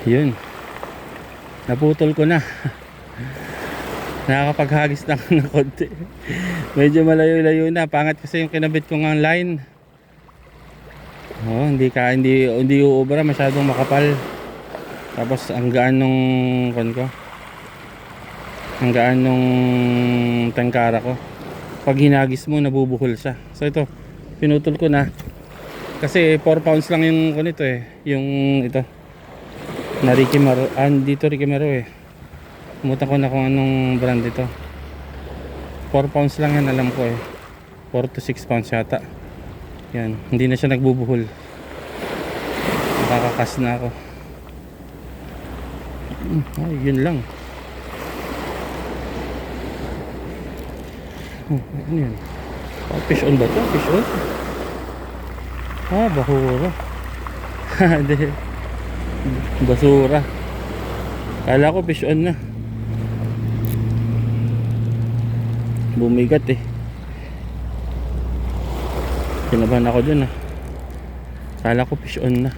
Yun, naputol ko na. Nakakapaghagis na ako ng konti. Medyo malayo-layo na. Pangat kasi yung kinabit ko ng line. Oh, hindi uubra, masyadong makapal. Tapos ang gaan nung ko. Ang gaan nung tangkara ko. Pag hinagis mo, nabubuhol siya. So ito, pinutol ko na. Kasi 4 pounds lang yung ito eh. Yung ito. Na Ricky Maro. Dito Ricky Maro eh. Kumutan ko na kung anong brand ito. 4 pounds lang yan, alam ko eh. 4 to 6 pounds yata. Yan, hindi na siya nagbubuhol. Nakakakas na ako. Ay, yun lang. Ano yun? Fish on ba ito? Fish on? Bahura. Hindi. Basura. Kala ko fish on na. Bumigat eh. Kinabahan ako dun ah. Kala ko fish on na.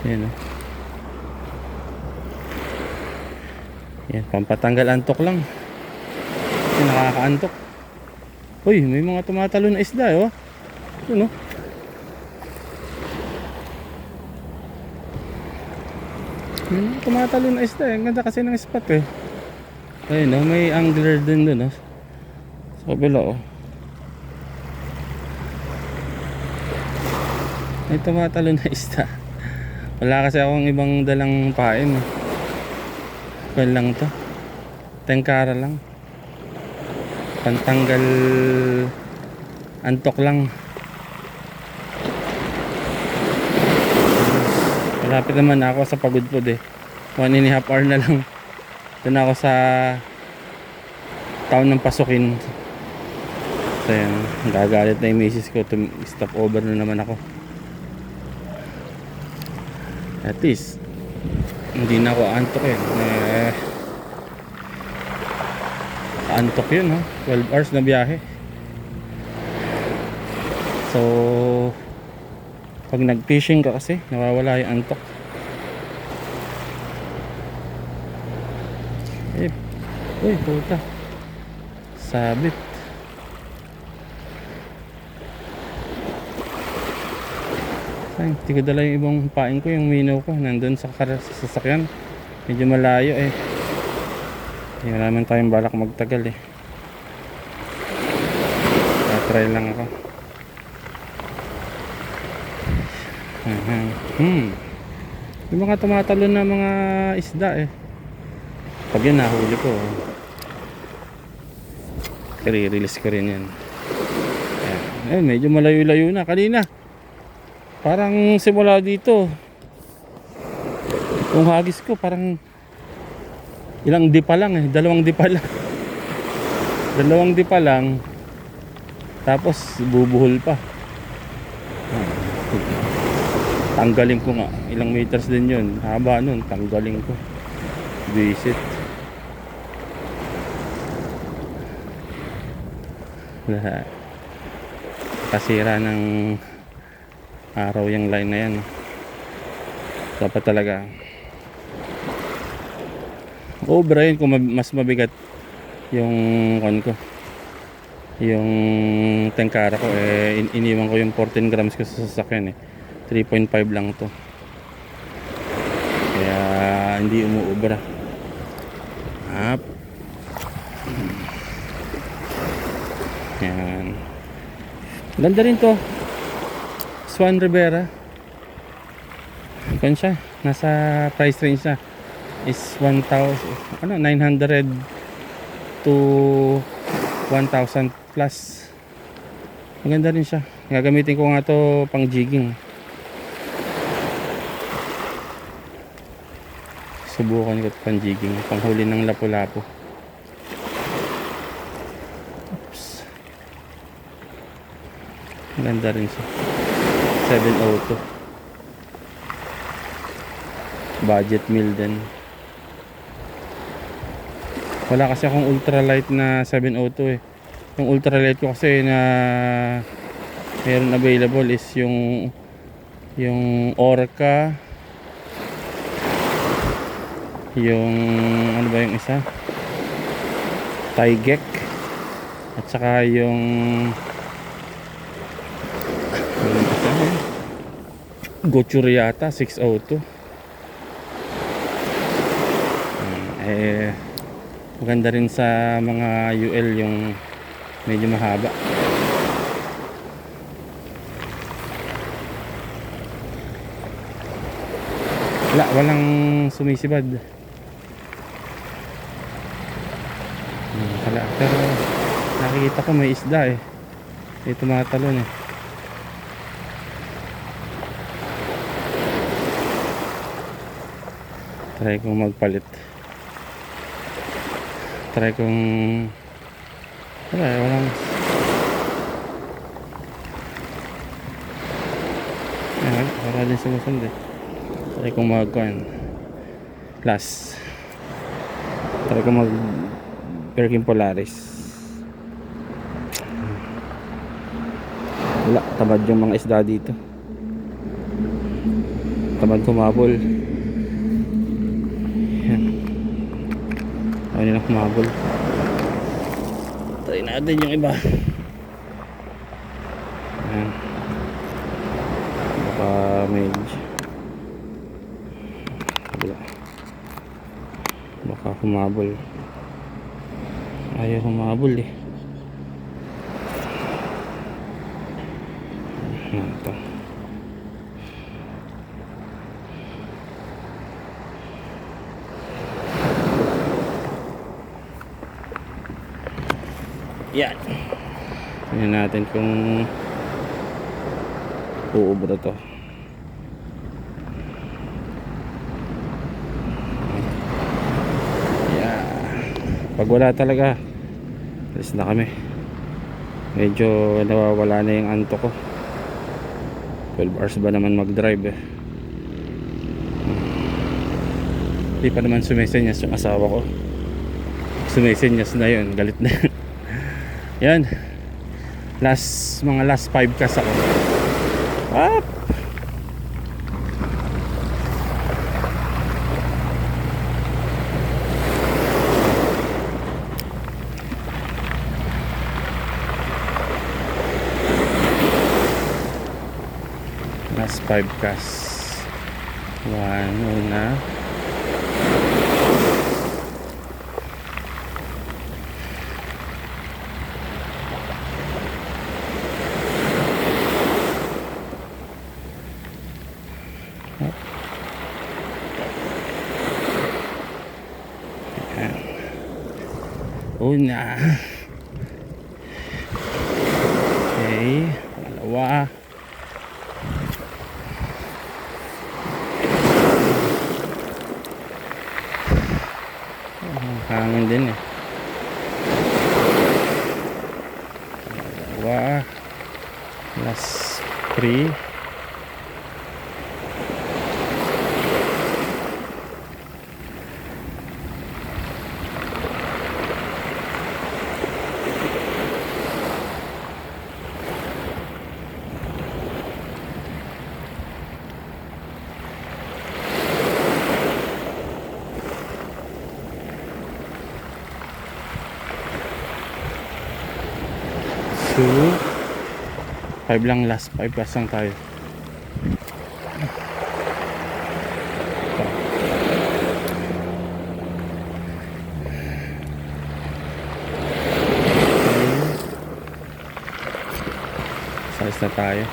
Ayan o. Yan, pampatanggal antok lang. Kasi nakakaantok. Uy, may mga tumatalo na isda oh. Yun oh. May mga tumatalo na isda eh. Ang ganda kasi ng spot eh. Ayun oh, may angler din dun oh. Sa kabila oh. May tumatalo na isda. Wala kasi akong ibang dalang pain eh. Kwan lang to. Tengkara lang. Pantanggal antok lang. Malapit naman ako sa Pagudpud eh. 1.5 hour na lang. Doon ako sa town ng Pasukin. So yan, gagalit na yung misis ko. Stop over na naman ako. At least hindi na ako antok eh. Antok yun ha. 12 hours na biyahe. So pag nag fishing ka kasi nawawala yung antok. Uy puta, sabit. Ay, hindi ko dala yung ibang pain ko. Yung mino ko nandun sa sasakyan. Medyo malayo eh. Hindi naman tayong balak magtagal eh. Try lang ako. Yung mga tumatalon na mga isda eh. Pag yun nahuli ko, i-release ko rin yan. Ayan. Medyo malayo-layo na. Kanina parang simula dito yung hagis ko parang ilang di pa lang eh. Dalawang di pa lang tapos bubuhol pa. Tanggalin ko nga. Ilang meters din yun. Haba nun. Tanggalin ko. Visit. Kasira ng araw yung line na yan. Dapat talaga Brian, kung mas mabigat yung ko, yung tangkara ko eh, iniwan ko yung 14 grams ko sa sasakyan eh. 3.5 lang to, kaya hindi umuubra. Yan, ganda rin to. Swan Rivera. Kung siya, nasa price range na is 1,000 900 to 1,000 plus. Maganda rin siya. Gagamitin ko nga to pang jigging. Subukan ko to pang jigging, pang huli ng lapu-lapu. Oops. Maganda rin siya. 702. Budget meal din. Wala kasi akong ultralight na 702 eh. Yung ultralight ko kasi na meron available is yung Orca, yung ano ba yung isa, Tigek, at saka yung Gochuriata 602. Maganda rin sa mga UL yung medyo mahaba. Walang sumisibad. Pero nakikita ko may isda may tumatalon try kong magpalit, walang para din sumusunod try kong try kong mag Perkin Polaris. Tamad yung mga isda dito, tamad kumabol. Ayaw nilang kumabol. Try natin yung iba. Ayan. Baka baka humabol. Ayaw humabol ito. Yan. Tingnan natin kung uubra to. Yeah. Pag wala talaga, alis na kami. Medyo nawawala na yung anto ko. 12 hours ba naman mag-drive Hindi pa naman sumesenyas yung asawa ko. Sumesenyas na yun, galit na yan. Mga last 5 kas ako. Up! Last 5 kas. 1 una. Una. Okay, dalawa. Hangin din dalawa. Last 3. So 5 lang, last 5 plus lang tayo. Size na tayo.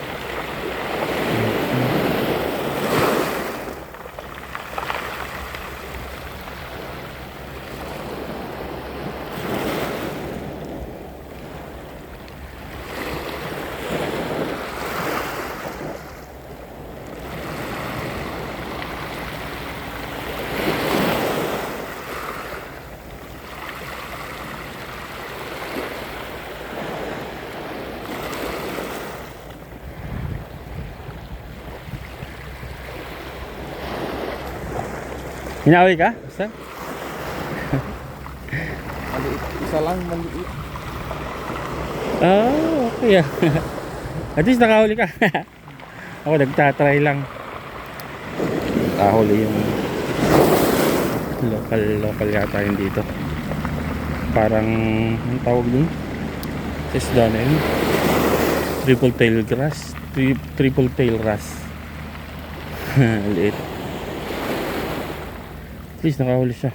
Hinawi ka? Basta? Maliit. Isa lang, maliit. Ah, okay ah. At least nakahuli ka. Ako nagtatry lang. Nakahuli yung local yata yun dito. Parang ang tawag dun sa isda na yun, triple tail grass, triple tail wrasse. Liit. At least nakahuli siya,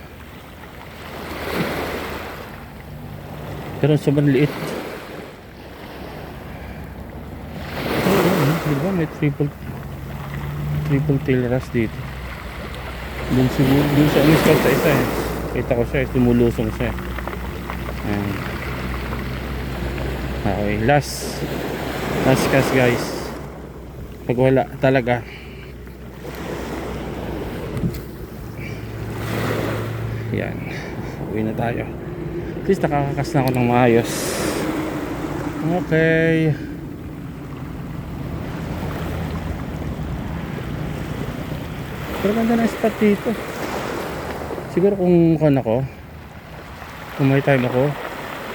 pero sobrang liit. Diba may triple tail wrasse dito. Dun siguro, dun sa umiskal sa isa eh. Kita ko siya, tumulusong siya. Ayan. Okay, last cast guys. Pag wala talaga, yan, uwi na tayo. At least nakakakas na ako ng maayos. Okay. Pero ganda na spot dito. Siguro kung may time ako,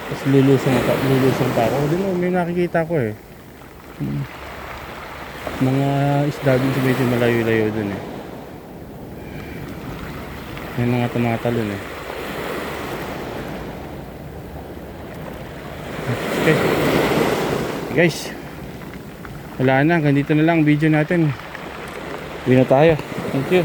tapos lulusong pa ako, doon may nakikita ko eh. Mga isda din sa medyo malayo-layo dun eh. May mga tumatalon eh. Okay guys, wala na, ganito na lang video natin. Uwi na tayo. Thank you.